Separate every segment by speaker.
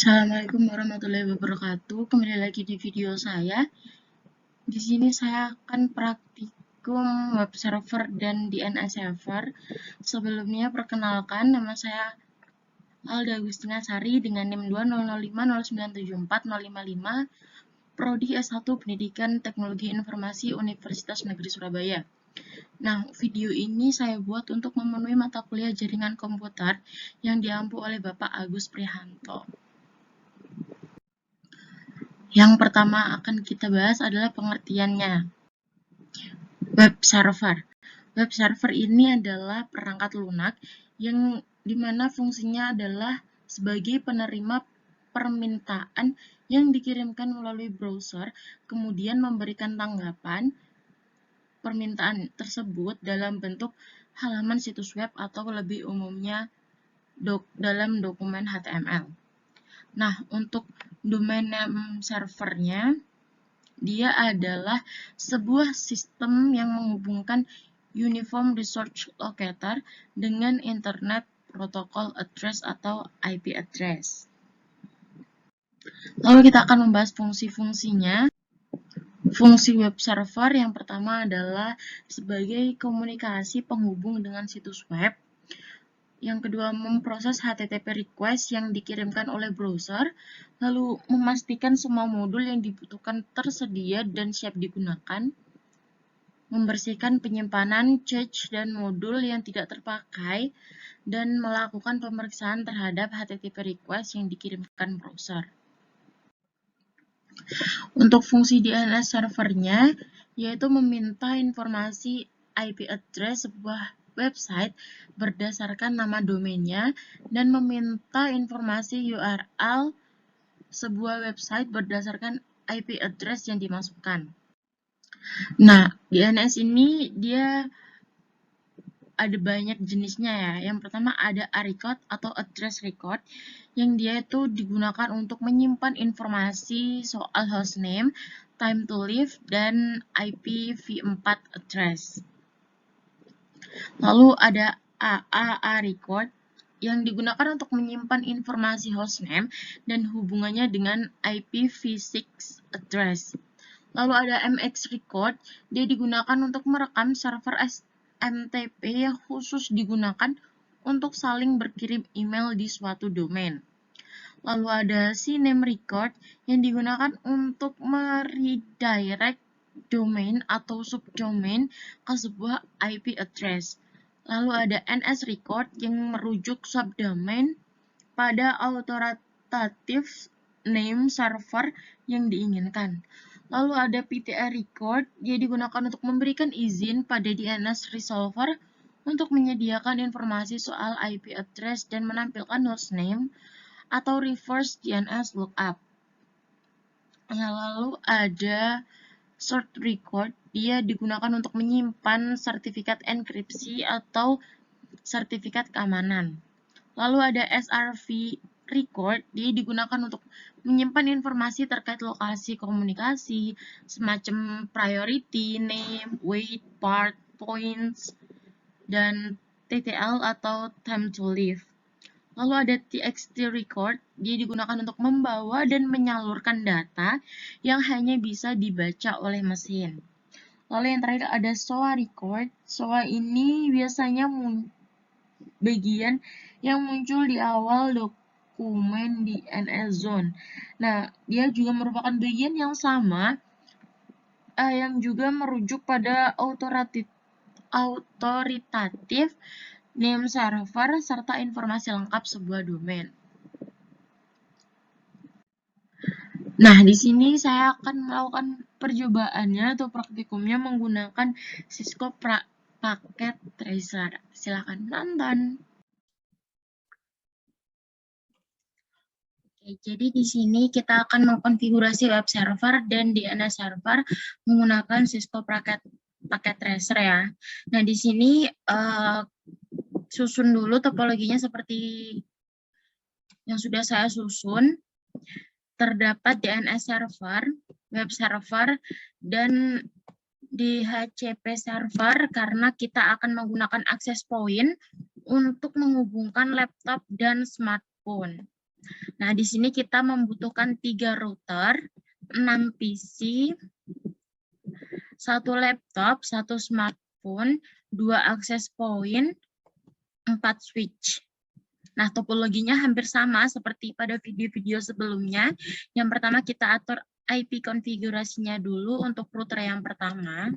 Speaker 1: Assalamualaikum warahmatullahi wabarakatuh. Kembali lagi di video saya. Di sini saya akan praktikum web server dan DNS server. Sebelumnya perkenalkan, nama saya Alda Agustina Sari dengan NIM 20050974055, Prodi S1 Pendidikan Teknologi Informasi Universitas Negeri Surabaya. Nah, video ini saya buat untuk memenuhi mata kuliah jaringan komputer yang diampu oleh Bapak Agus Prihanto. Yang pertama akan kita bahas adalah pengertiannya. Web server. Web server ini adalah perangkat lunak yang dimana fungsinya adalah sebagai penerima permintaan yang dikirimkan melalui browser, kemudian memberikan tanggapan permintaan tersebut dalam bentuk halaman situs web atau lebih umumnya dalam dokumen HTML. Nah, untuk domain name servernya, dia adalah sebuah sistem yang menghubungkan Uniform Resource Locator dengan Internet Protocol Address atau IP address. Lalu kita akan membahas fungsi-fungsinya. Fungsi web server yang pertama adalah sebagai komunikasi penghubung dengan situs web. Yang kedua, memproses HTTP request yang dikirimkan oleh browser, lalu memastikan semua modul yang dibutuhkan tersedia dan siap digunakan, membersihkan penyimpanan, cache, dan modul yang tidak terpakai, dan melakukan pemeriksaan terhadap HTTP request yang dikirimkan browser. Untuk fungsi DNS servernya, yaitu meminta informasi IP address sebuah website berdasarkan nama domainnya dan meminta informasi URL sebuah website berdasarkan IP address yang dimasukkan. Nah, DNS ini dia ada banyak jenisnya ya. Yang pertama ada A-record atau address record yang dia itu digunakan untuk menyimpan informasi soal hostname, time to live, dan IPv4 address. Lalu ada AAA record yang digunakan untuk menyimpan informasi hostname dan hubungannya dengan IPv6 address. Lalu ada MX record, dia digunakan untuk merekam server SMTP yang khusus digunakan untuk saling berkirim email di suatu domain. Lalu ada CNAME record yang digunakan untuk meredirect domain atau subdomain ke sebuah IP address. Lalu ada NS record yang merujuk subdomain pada authoritative name server yang diinginkan. Lalu ada PTR record, dia digunakan untuk memberikan izin pada DNS resolver untuk menyediakan informasi soal IP address dan menampilkan hostname atau reverse DNS lookup. Nah, lalu ada short record, dia digunakan untuk menyimpan sertifikat enkripsi atau sertifikat keamanan. Lalu ada SRV record, dia digunakan untuk menyimpan informasi terkait lokasi komunikasi, semacam priority, name, wait, part, points, dan TTL atau time to live. Lalu ada TXT record, dia digunakan untuk membawa dan menyalurkan data yang hanya bisa dibaca oleh mesin. Lalu yang terakhir ada SOA record. SOA ini biasanya bagian yang muncul di awal dokumen di DNS zone. Nah, dia juga merupakan bagian yang sama yang juga merujuk pada autoritatif name server serta informasi lengkap sebuah domain. Nah, di sini saya akan melakukan percobaannya atau praktikumnya menggunakan Cisco Packet Tracer. Silakan nonton. Oke, jadi di sini kita akan mengkonfigurasi web server dan DNS server menggunakan Cisco Packet Tracer ya. Nah, di sini susun dulu topologinya seperti yang sudah saya susun. Terdapat DNS server, web server, dan DHCP server karena kita akan menggunakan access point untuk menghubungkan laptop dan smartphone. Nah, di sini kita membutuhkan 3 router, 6 PC, 1 laptop, 1 smartphone, 2 access point, 4 switch. Nah, topologinya hampir sama seperti pada video-video sebelumnya. Yang pertama kita atur IP konfigurasinya dulu untuk router yang pertama.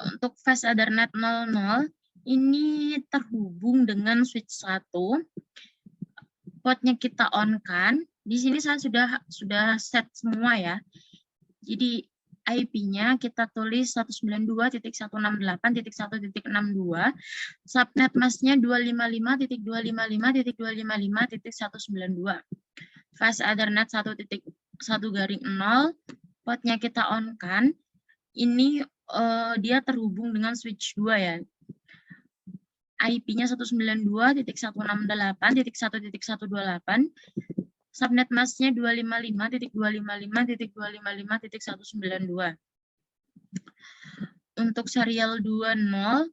Speaker 1: Untuk fast Ethernet 00, ini terhubung dengan switch 1. Portnya kita on-kan. Di sini saya sudah set semua ya. Jadi IP-nya kita tulis 192.168.1.62, subnet mask-nya 255.255.255.192. Fast Ethernet 1.1.0, portnya kita on-kan. Ini dia terhubung dengan switch 2 ya. IP-nya 192.168.1.128. Subnet mask-nya 255.255.255.192. Untuk serial 20,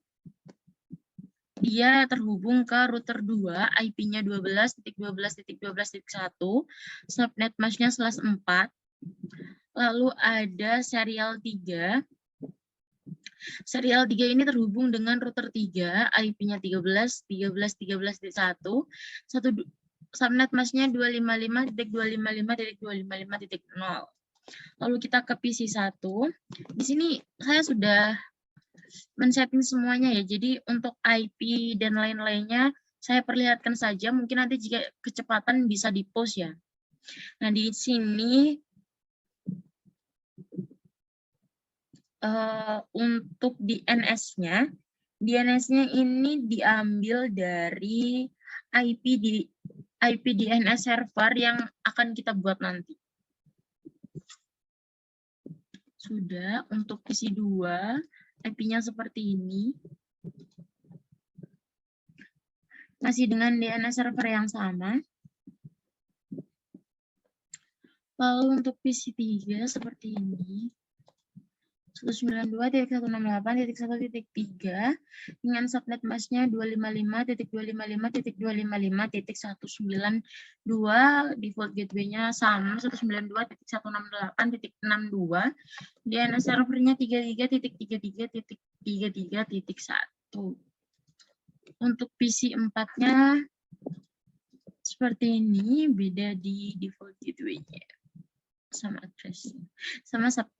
Speaker 1: dia terhubung ke router 2, IP-nya 12.12.12.1, subnet mask-nya /4. Lalu ada serial 3. Serial 3 ini terhubung dengan router 3, IP-nya 13.13.13.1, subnet mask-nya 255.255.255.0. Lalu kita ke PC 1. Di sini saya sudah men-setting semuanya ya. Jadi untuk IP dan lain-lainnya saya perlihatkan saja. Mungkin nanti jika kecepatan bisa di-pause ya. Nah, di sini untuk DNS-nya ini diambil dari IP DNS server yang akan kita buat nanti. Sudah, untuk PC 2, IP-nya seperti ini. Masih dengan DNS server yang sama. Lalu untuk PC 3 seperti ini. 192.168.1.3 dengan subnet mask-nya 255.255.255.192, default gateway-nya sama 192.168.62, DNS servernya 33.33.33.1. Untuk PC 4-nya seperti ini, beda di default gateway-nya sama address-nya, sama subnet.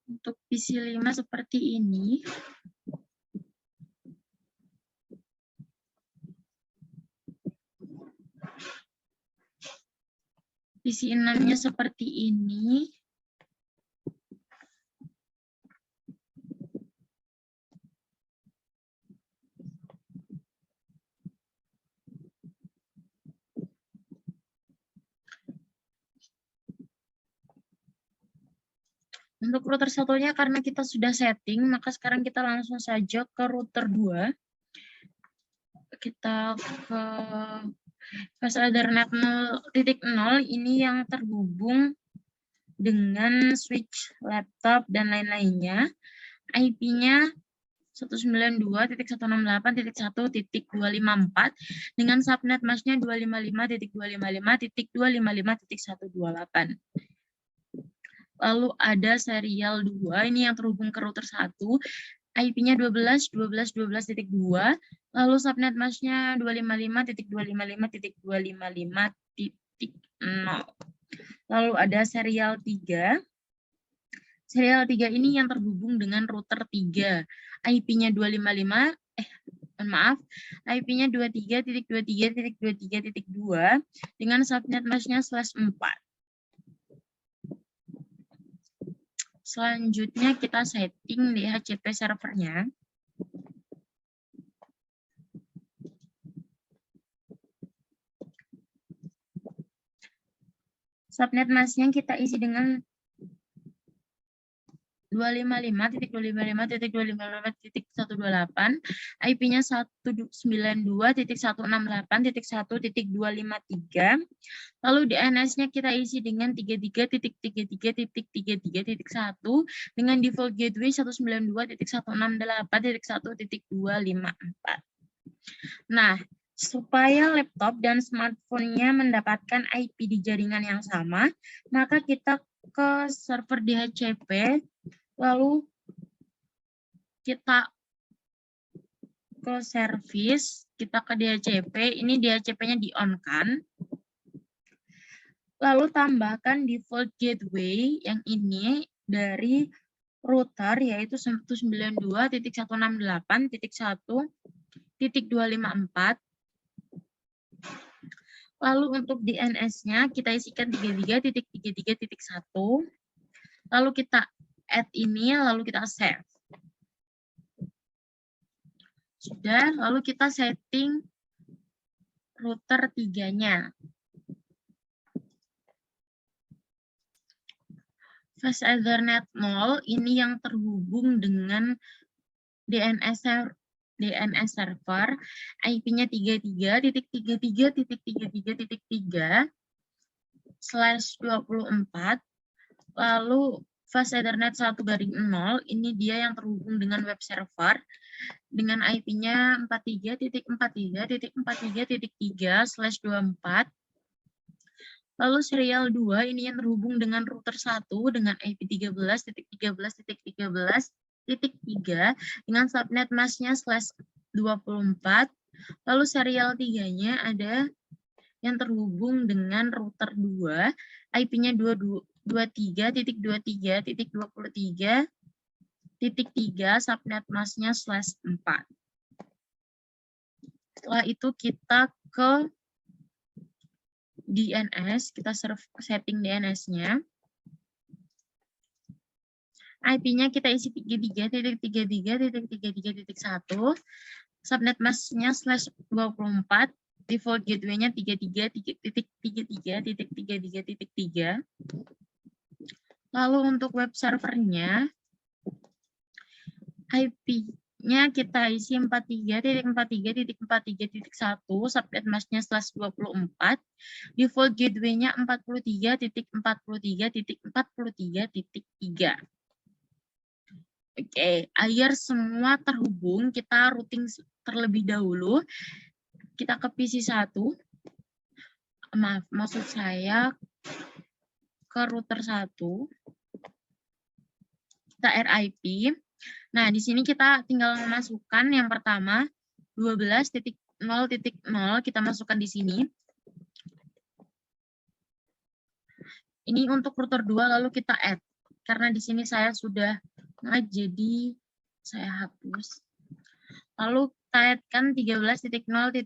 Speaker 1: Untuk PC 5 seperti ini. PC 6-nya seperti ini. Untuk router satunya karena kita sudah setting, maka sekarang kita langsung saja ke router 2. Kita ke Fast Ethernet 0.0, ini yang terhubung dengan switch laptop dan lain-lainnya. IP-nya 192.168.1.254 dengan subnet mask-nya 255.255.255.128. Lalu ada serial 2, ini yang terhubung ke router 1, IP-nya 12.12.12.2, lalu subnet mask-nya 255.255.255.0. Lalu ada serial 3. Serial 3 ini yang terhubung dengan router 3, IP-nya 23.23.23.2 dengan subnet mask-nya /4. Selanjutnya kita setting DHCP servernya. Subnet mask-nya kita isi dengan 255.255.255.128, IP-nya 192.168.1.1.253. Lalu DNS-nya kita isi dengan 33.33.33.1 dengan default gateway 192.168.1.254. Nah, supaya laptop dan smartphone-nya mendapatkan IP di jaringan yang sama, maka kita ke server DHCP, lalu kita ke service, kita ke DHCP, ini DHCP-nya di-on-kan. Lalu tambahkan default gateway yang ini dari router, yaitu 192.168.1.254. Lalu untuk DNS-nya kita isikan 33.33.1. Lalu kita add ini, lalu kita save. Sudah, lalu kita setting router 3-nya. Fast Ethernet 0 ini yang terhubung dengan DNS server, IP-nya 33.33.33.3/24. Lalu Fast Ethernet 1/0 ini dia yang terhubung dengan web server dengan IP-nya 43.43.43.3/24. Lalu serial 2 ini yang terhubung dengan router 1 dengan IP 13.13.13.3 dengan subnet mask-nya /24. Lalu serial 3-nya ada yang terhubung dengan router 2, IP-nya 23.23.23.3, subnet mask-nya /4. Setelah itu kita ke DNS, kita setting DNS-nya. IP-nya kita isi 33.33.33.1, subnet mask-nya /24, default gateway-nya 33.33.33.3. Lalu untuk web servernya, IP-nya kita isi 43.43.43.1, subnet mask-nya /24, default gateway-nya 43.43.43.43.3. Oke, agar semua terhubung, kita routing terlebih dahulu. Kita ke PC 1. Maaf, maksud saya ke router 1. Kita RIP. Nah, di sini kita tinggal memasukkan yang pertama 12.0.0 kita masukkan di sini. Ini untuk router 2 lalu kita add. Karena di sini saya sudah jadi saya hapus. Lalu kaitkan 13.0.0.0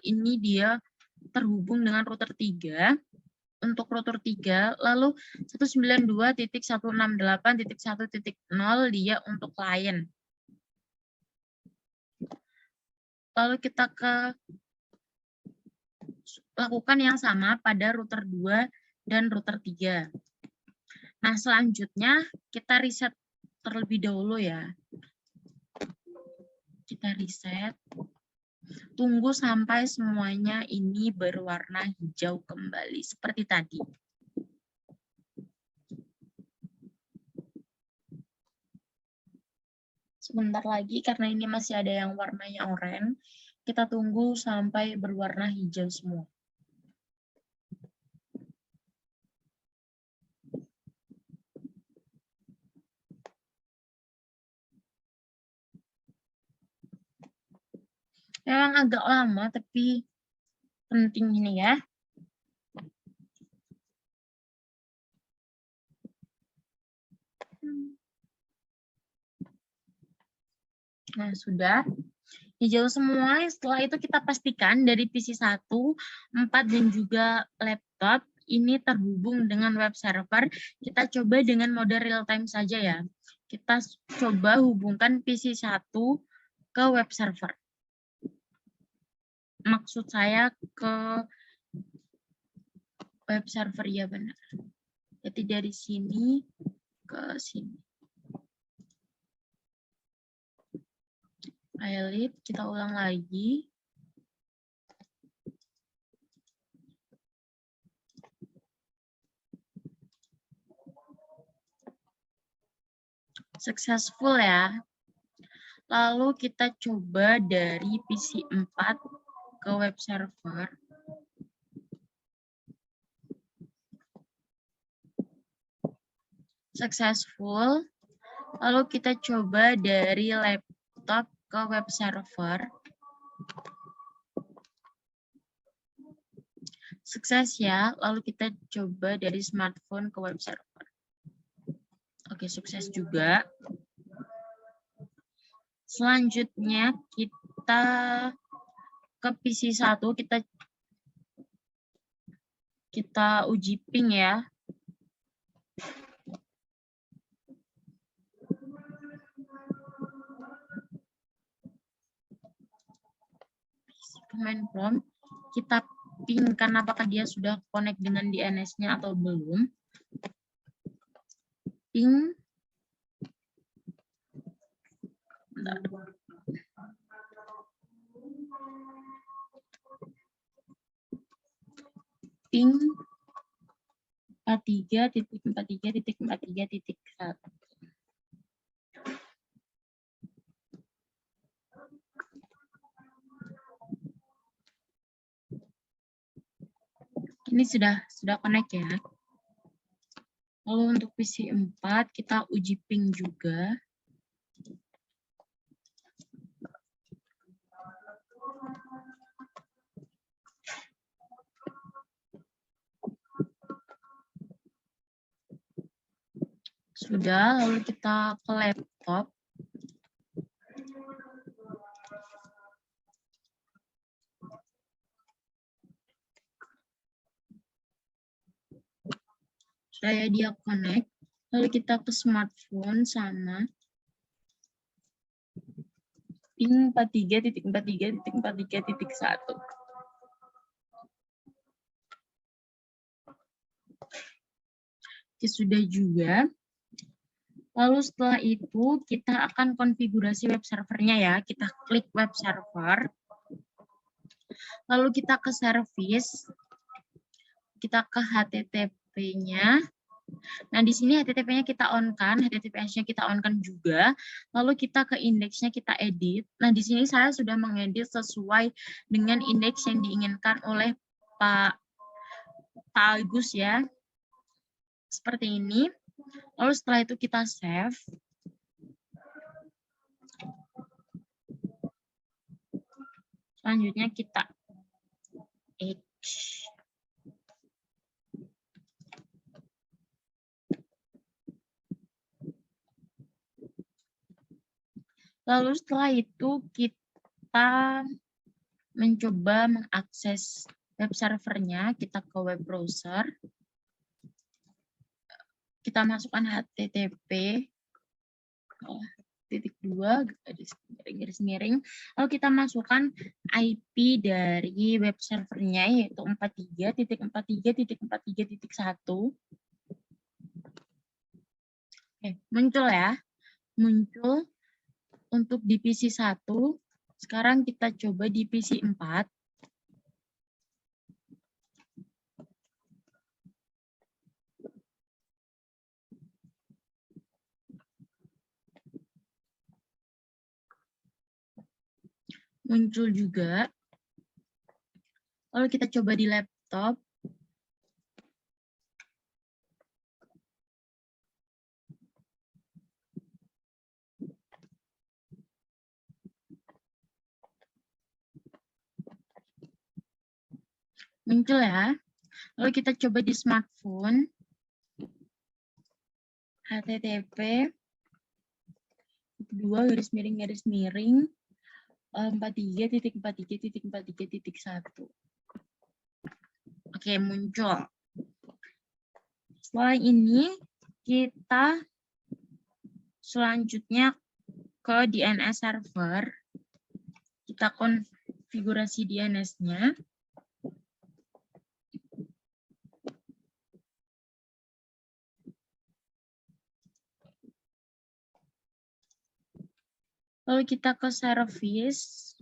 Speaker 1: ini dia terhubung dengan router 3. Untuk router 3, lalu 192.168.1.0 dia untuk klien. Lalu kita lakukan yang sama pada router 2 dan router 3. Nah, selanjutnya kita reset terlebih dahulu ya. Kita reset. Tunggu sampai semuanya ini berwarna hijau kembali seperti tadi. Sebentar lagi karena ini masih ada yang warnanya oranye, kita tunggu sampai berwarna hijau semua. Memang agak lama, tapi penting ini ya. Nah, sudah. Hijau semua. Setelah itu kita pastikan dari PC 1, 4, dan juga laptop ini terhubung dengan web server. Kita coba dengan mode real time saja ya. Kita coba hubungkan PC 1 ke web server. Maksud saya ke web server, ya benar. Jadi dari sini ke sini. Pilot, kita ulang lagi. Successful ya. Lalu kita coba dari PC 4 ke web server. Successful. Lalu kita coba dari laptop ke web server. Sukses ya. Lalu kita coba dari smartphone ke web server. Oke, sukses juga. Selanjutnya kita ke PC 1, kita uji ping ya. Command prompt, kita pingkan apakah dia sudah connect dengan DNS-nya atau belum. Ping. Bentar. Ping 43.43.43.1. Ini sudah connect ya. Lalu untuk PC 4 kita uji ping juga. Sudah, lalu kita ke laptop. Saya dia connect. Lalu kita ke smartphone sama ping 43.43.43.1. Oke, sudah juga. Lalu setelah itu kita akan konfigurasi web servernya ya. Kita klik web server. Lalu kita ke service. Kita ke HTTP-nya. Nah, di sini HTTP-nya kita on-kan, HTTPS-nya kita on-kan juga. Lalu kita ke indeksnya kita edit. Nah, di sini saya sudah mengedit sesuai dengan indeks yang diinginkan oleh Pak Agus ya. Seperti ini. Lalu setelah itu kita save. Selanjutnya kita H. Lalu setelah itu kita mencoba mengakses web servernya, kita ke web browser. Kita masukkan HTTP .2 garis miring. Lalu kita masukkan IP dari web servernya yaitu 43.43.43.1. Oke, muncul ya. Muncul untuk di PC 1. Sekarang kita coba di PC 4. Muncul juga. Lalu kita coba di laptop. Muncul ya. Lalu kita coba di smartphone. HTTP 2 garis miring 43.43.43.1. Oke, muncul. Setelah ini kita selanjutnya ke DNS server. Kita konfigurasi DNS-nya. Lalu kita ke service,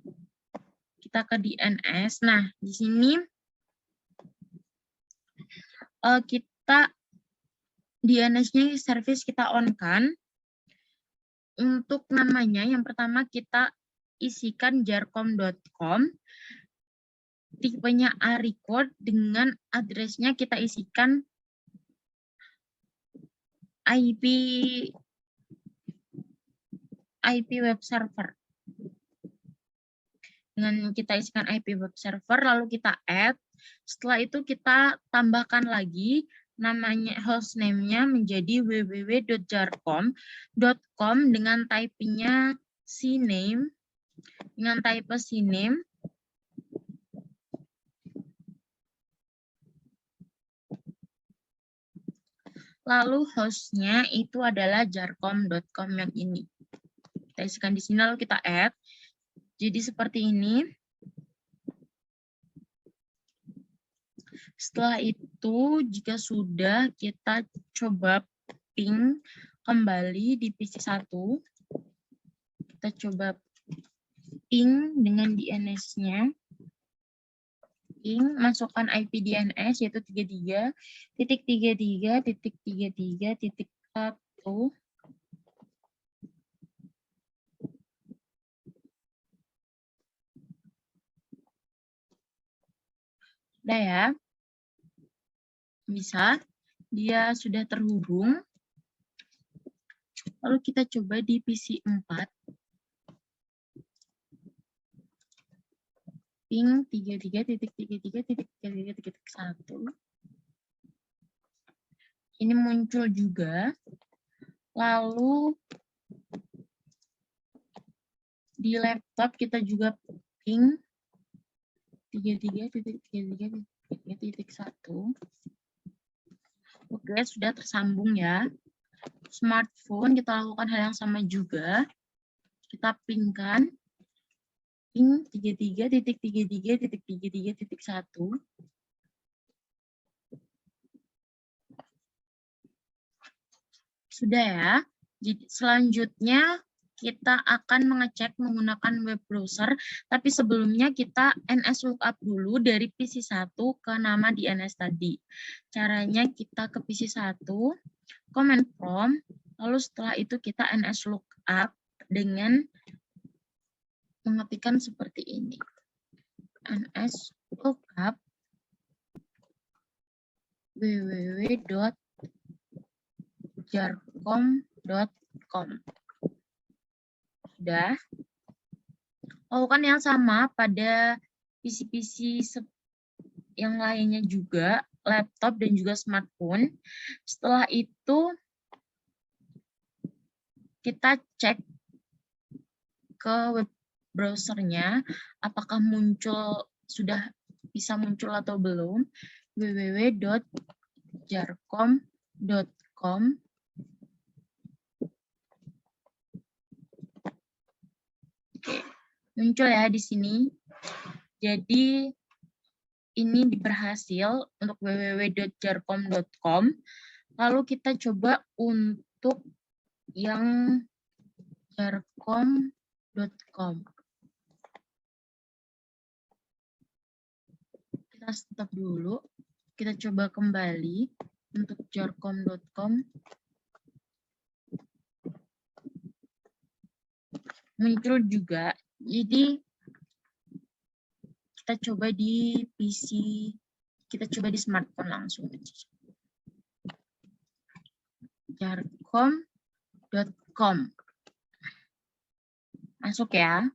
Speaker 1: kita ke DNS. Nah, di sini kita DNS-nya service kita on-kan. Untuk namanya, yang pertama kita isikan jarcom.com. Tipenya arecord, dengan address-nya kita isikan IP web server. Dengan kita isikan IP web server, lalu kita add. Setelah itu kita tambahkan lagi namanya, hostname-nya menjadi www.jarcom.com dengan typingnya cname, dengan type cname. Lalu hostnya itu adalah jarcom.com yang ini. Kita isikan di sini, lalu kita add. Jadi seperti ini. Setelah itu, jika sudah, kita coba ping kembali di PC1. Kita coba ping dengan DNS-nya. Ping, masukkan IP DNS, yaitu 33.33.33.1. Udah ya. Bisa, dia sudah terhubung. Lalu kita coba di PC4. Ping 33.33.33.1. Ini muncul juga. Lalu di laptop kita juga ping 33.33.33.1. Oke, sudah tersambung ya. Smartphone kita lakukan hal yang sama juga. Kita pingkan ping 33.33.33.1. Sudah ya. Jadi selanjutnya kita akan mengecek menggunakan web browser, tapi sebelumnya kita NSLookup dulu dari PC1 ke nama DNS tadi. Caranya kita ke PC1, command prompt, lalu setelah itu kita NSLookup dengan mengetikkan seperti ini. NSLookup www.jarcom.com. Sudah. Lakukan yang sama pada PC-PC yang lainnya juga, laptop dan juga smartphone. Setelah itu kita cek ke web browsernya, apakah sudah bisa muncul atau belum, www.jarcom.com. Oke, muncul ya di sini. Jadi ini berhasil untuk www.jarcom.com. Lalu kita coba untuk yang jarcom.com. Kita stop dulu. Kita coba kembali untuk jarcom.com. Muncul juga. Jadi kita coba di PC, kita coba di smartphone langsung. Jarcom.com. Masuk ya.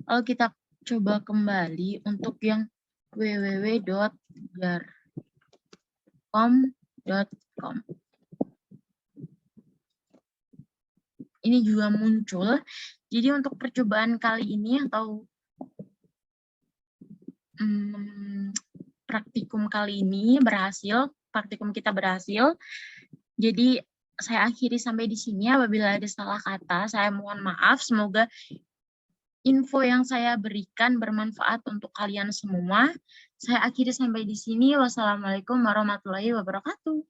Speaker 1: Lalu kita coba kembali untuk yang www.jarcom.com. Ini juga muncul. Jadi untuk percobaan kali ini atau praktikum kali ini berhasil, praktikum kita berhasil. Jadi saya akhiri sampai di sini. Apabila ada salah kata, saya mohon maaf. Semoga info yang saya berikan bermanfaat untuk kalian semua. Saya akhiri sampai di sini. Wassalamualaikum warahmatullahi wabarakatuh.